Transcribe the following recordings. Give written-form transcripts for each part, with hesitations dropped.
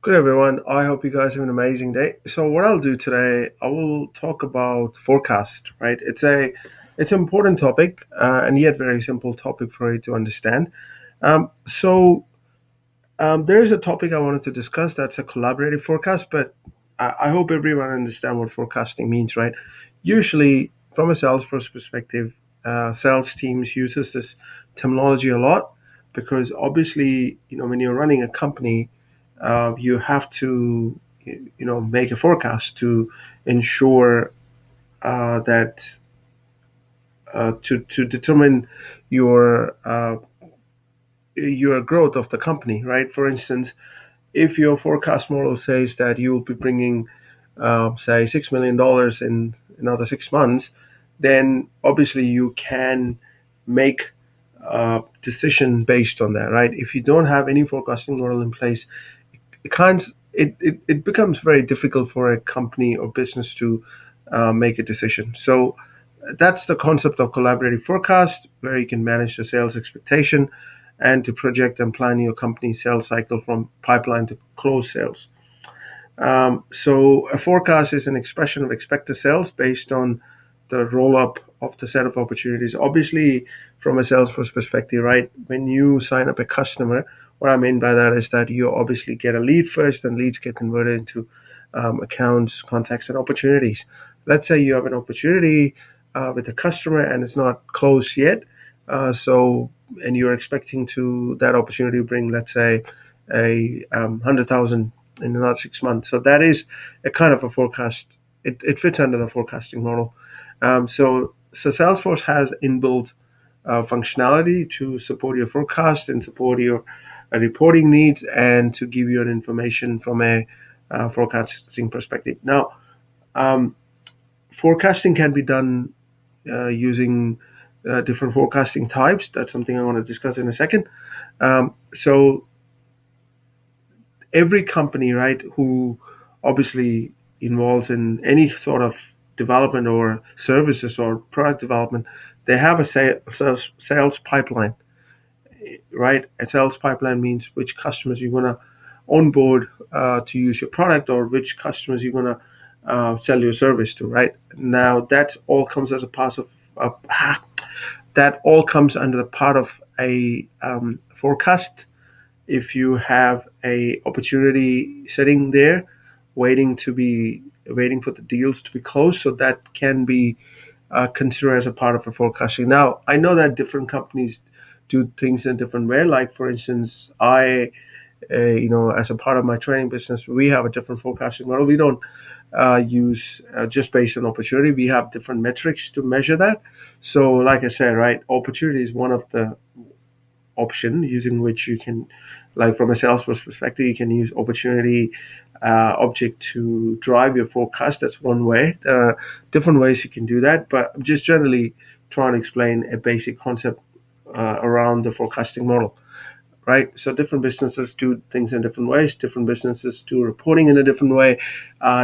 Good everyone. I hope you guys have an amazing day. So what I'll do today, I will talk about forecast. Right? It's an important topic and yet very simple topic for you to understand. There is a topic I wanted to discuss. That's a collaborative forecast, but I hope everyone understand what forecasting means. Right? Usually, from a Salesforce perspective, sales teams uses this terminology a lot because obviously, when you're running a company you have to make a forecast to ensure that to determine your your growth of the company, right? For instance, if your forecast model says that you will be bringing say $6 million in another 6 months, then obviously you can make a decision based on that, right? If you don't have any forecasting model in place, it kind it becomes very difficult for a company or business to make a decision. So that's the concept of collaborative forecast, where you can manage the sales expectation and to project and plan your company's sales cycle from pipeline to close sales. So a forecast is an expression of expected sales based on the roll up of the set of opportunities. Obviously, from a Salesforce perspective, right? When you sign up a customer, what I mean by that is that you obviously get a lead first, and leads get converted into accounts, contacts, and opportunities. Let's say you have an opportunity with a customer and it's not closed yet. And you're expecting to that opportunity to bring, let's say, a 100,000 in another 6 months. So that is a kind of a forecast. It fits under the forecasting model. So Salesforce has inbuilt functionality to support your forecast and support your reporting needs and to give you an information from a forecasting perspective. Now, um, forecasting can be done using different forecasting types. That's something I want to discuss in a second. So every company, right, who obviously involves in any sort of development or services or product development, they have a sales pipeline, right? A sales pipeline means which customers you're going to onboard to use your product, or which customers you're going to sell your service to, right? Now that all comes as a part of that all comes under the part of a forecast. If you have a opportunity sitting there waiting for the deals to be closed, so that can be considered as a part of a forecasting. Now I know that different companies do things in a different way. Like for instance, I as a part of my training business, we have a different forecasting model. We don't use just based on opportunity. We have different metrics to measure that. So like I said, right, opportunity is one of the option using which you can, like from a Salesforce perspective, you can use opportunity object to drive your forecast. That's one way. There are different ways you can do that, but I'm just generally trying to explain a basic concept around the forecasting model, right? So different businesses do things in different ways. Different businesses do reporting in a different way.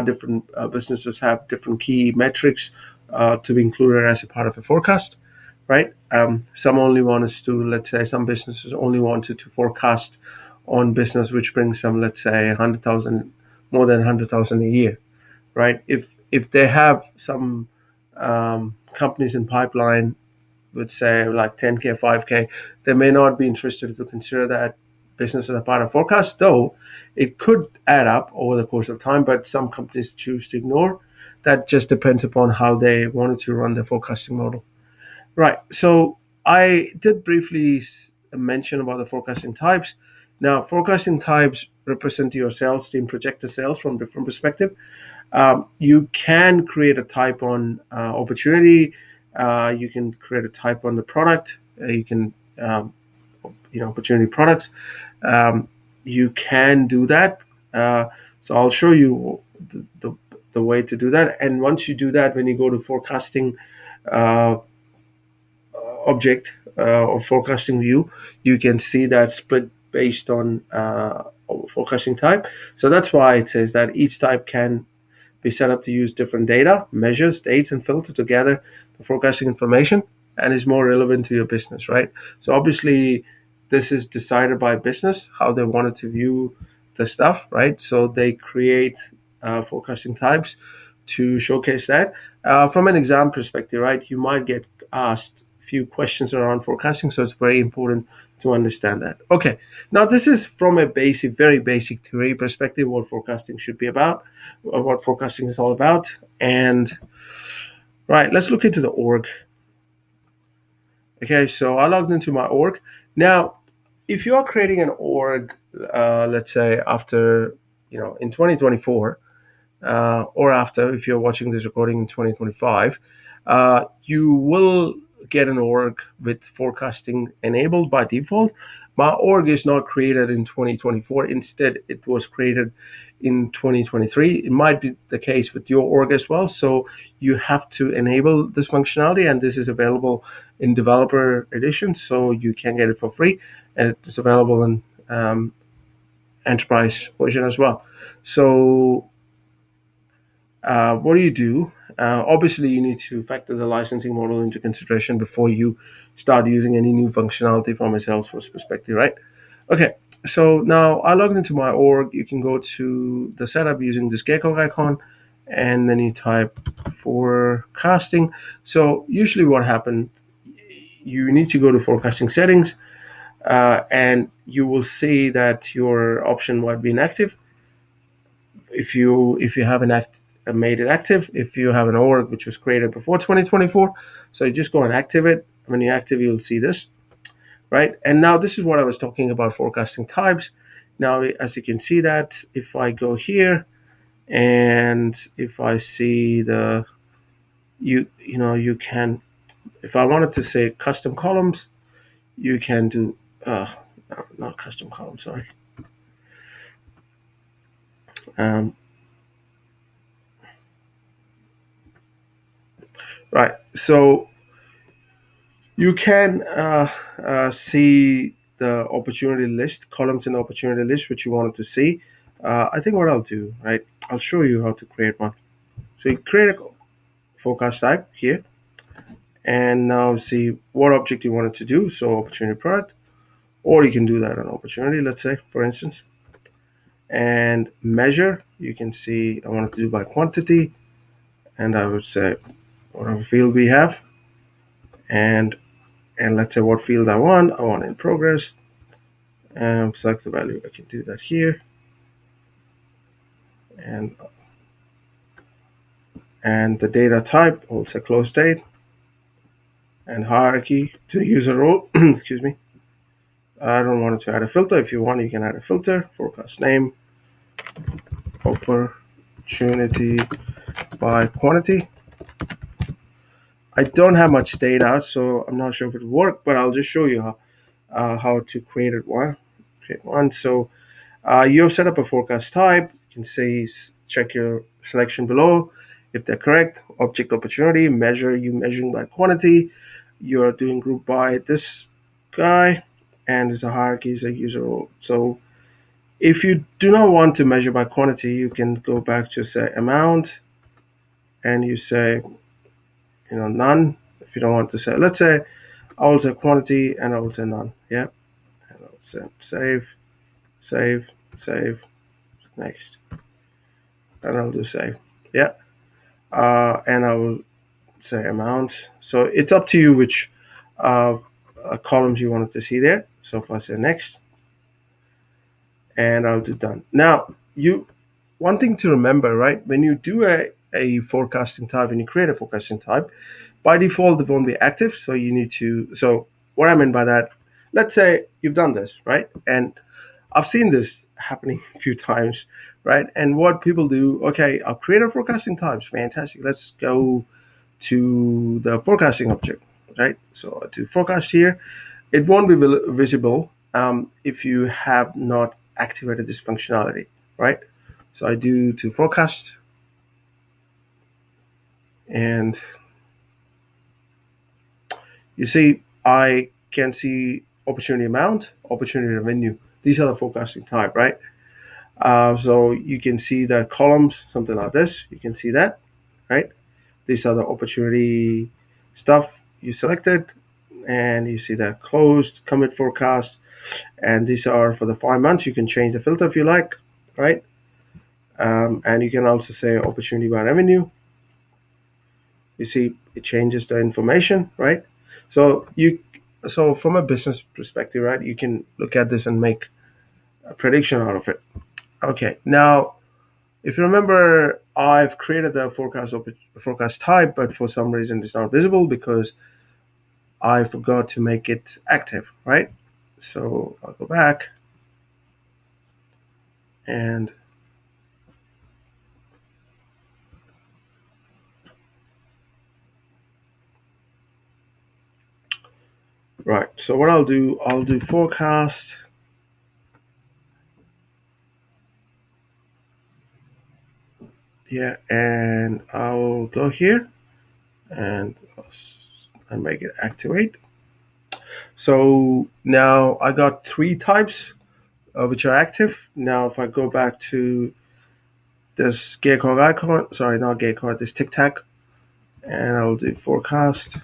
Different businesses have different key metrics to be included as a part of a forecast, right? Some only want us to, let's say, some businesses only wanted to forecast on business which brings them, let's say, 100,000, more than 100,000 a year, right? If they have some companies in pipeline would say like 10K, 5K, they may not be interested to consider that business as a part of forecast, though it could add up over the course of time, but some companies choose to ignore. That just depends upon how they wanted to run their forecasting model. Right. So I did briefly mention about the forecasting types. Now, forecasting types represent your sales team projected sales from different perspective. You can create a type on opportunity. You can create a type on the product. You can, opportunity products. Um, you can do that. Uh, so I'll show you the way to do that. And once you do that, when you go to forecasting uh, object or forecasting view, you can see that split based on forecasting type. So that's why it says that each type can be set up to use different data, measures, dates, and filter together the forecasting information and is more relevant to your business, right? So obviously, this is decided by business how they wanted to view the stuff, right? So they create forecasting types to showcase that. From an exam perspective, right, you might get asked a few questions around forecasting, so it's very important to understand that. Okay, now this is from a basic, very basic theory perspective, what forecasting should be about, what forecasting is all about. And right, let's look into the org. Okay, so I logged into my org. Now, if you are creating an org, let's say after, in 2024, or after, if you're watching this recording in 2025, you will get an org with forecasting enabled by default. My org is not created in 2024. Instead, it was created in 2023. It might be the case with your org as well. So you have to enable this functionality, and this is available in developer edition, so you can get it for free, and it's available in enterprise version as well. So what do you do? Obviously, you need to factor the licensing model into consideration before you start using any new functionality from a Salesforce perspective, right? Okay, so now I logged into my org. You can go to the setup using this gecko icon, and then you type forecasting. So usually what happens, you need to go to forecasting settings, and you will see that your option might be inactive. If you have made it active, if you have an org which was created before 2024, so you just go and active it. When you active, you'll see this, right? And now this is what I was talking about, forecasting types. Now, as you can see that if I go here and if I see you can, if I wanted to say custom columns, you can do no, not custom columns, sorry. Um, right. So you can see the opportunity list, columns in the opportunity list, which you wanted to see. I think what I'll do, right, I'll show you how to create one. So you create a forecast type here, and now see what object you wanted to do. So opportunity product, or you can do that on opportunity, let's say, for instance. And measure, you can see I wanted to do by quantity, and I would say whatever field we have, and let's say what field I want in progress, and select the value. I can do that here, and the data type, I will say close date, and hierarchy to user role. Excuse me. I don't want to add a filter. If you want, you can add a filter. Forecast name, opportunity by quantity. I don't have much data, so I'm not sure if it'll work, but I'll just show you how to create one. So you have set up a forecast type. You can say check your selection below if they're correct. Object opportunity, measure, you measuring by quantity. You're doing group by this guy, and there's a hierarchy, is a user role. So if you do not want to measure by quantity, you can go back to say amount, and you say none. If you don't want to say, let's say I will say quantity, and I will say none. Yeah, and I'll say save, save, save, next, and I'll do save. Yeah, and I will say amount. So it's up to you which columns you wanted to see there. So if I say next, and I'll do done. Now, one thing to remember, right? When you do a forecasting type, when you create a forecasting type, by default it won't be active. So you need to. So what I mean by that, let's say you've done this, right? And I've seen this happening a few times, right? And what people do, okay, I'll create a forecasting types. Fantastic. Let's go to the forecasting object, right? So to forecast here, it won't be visible if you have not activated this functionality, right? So I do to forecast, and you see I can see opportunity amount, opportunity revenue. These are the forecasting type, right? So you can see the columns, something like this. You can see that, right? These are the opportunity stuff you selected, and you see that closed, commit forecast, and these are for the 5 months. You can change the filter if you like. right? And you can also say opportunity by revenue. You see, it changes the information, right? So so from a business perspective, right, you can look at this and make a prediction out of it. Okay, now if you remember, I've created the forecast type, but for some reason it's not visible because I forgot to make it active, right? So I'll go back and right. So what I'll do forecast. Yeah, and I'll go here and make it activate. So now I got three types which are active. Now if I go back to this gear card icon, sorry, not gear card, this tic tac, and I'll do forecast.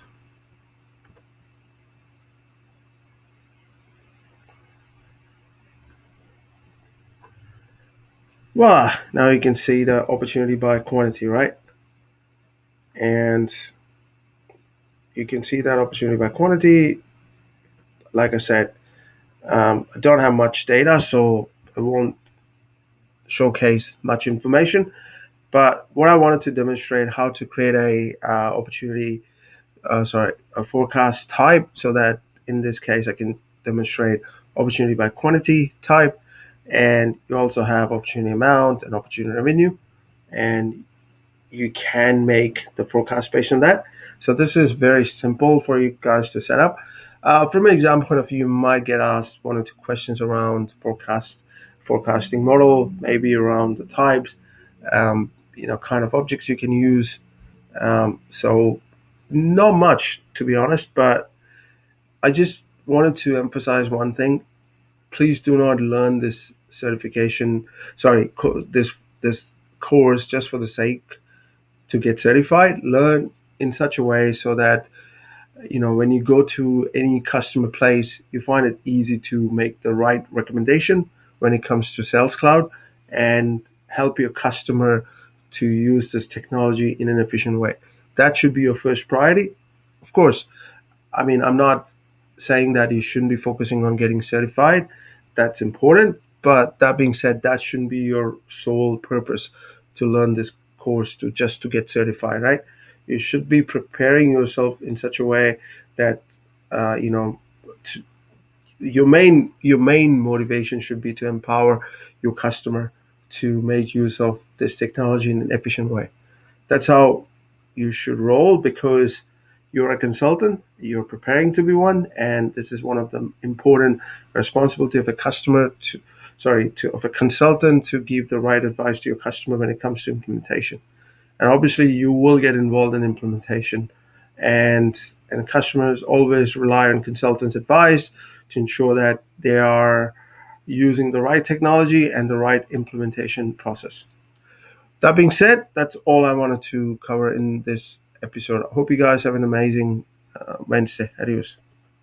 Voila! Now you can see the opportunity by quantity, right? And you can see that opportunity by quantity. Like I said, I don't have much data, so I won't showcase much information. But what I wanted to demonstrate how to create a forecast type, so that in this case I can demonstrate opportunity by quantity type, and you also have opportunity amount and opportunity revenue, and you can make the forecast based on that. So this is very simple for you guys to set up. From an exam point of view, you might get asked one or two questions around forecasting model, maybe around the types, kind of objects you can use. So not much, to be honest, but I just wanted to emphasize one thing. Please do not learn this certification, sorry, this course just for the sake to get certified. Learn in such a way so that when you go to any customer place, you find it easy to make the right recommendation when it comes to Sales Cloud and help your customer to use this technology in an efficient way. That should be your first priority. Of course, I mean, I'm not saying that you shouldn't be focusing on getting certified. That's important. But that being said, that shouldn't be your sole purpose to learn this course to get certified, right? You should be preparing yourself in such a way that uh, you know to, your main motivation should be to empower your customer to make use of this technology in an efficient way. That's how you should roll, because you're a consultant, you're preparing to be one, and this is one of the important responsibility of a customer to, of a consultant to give the right advice to your customer when it comes to implementation. And obviously, you will get involved in implementation, and customers always rely on consultants' advice to ensure that they are using the right technology and the right implementation process. That being said, that's all I wanted to cover in this episode. I hope you guys have an amazing Wednesday. Adios.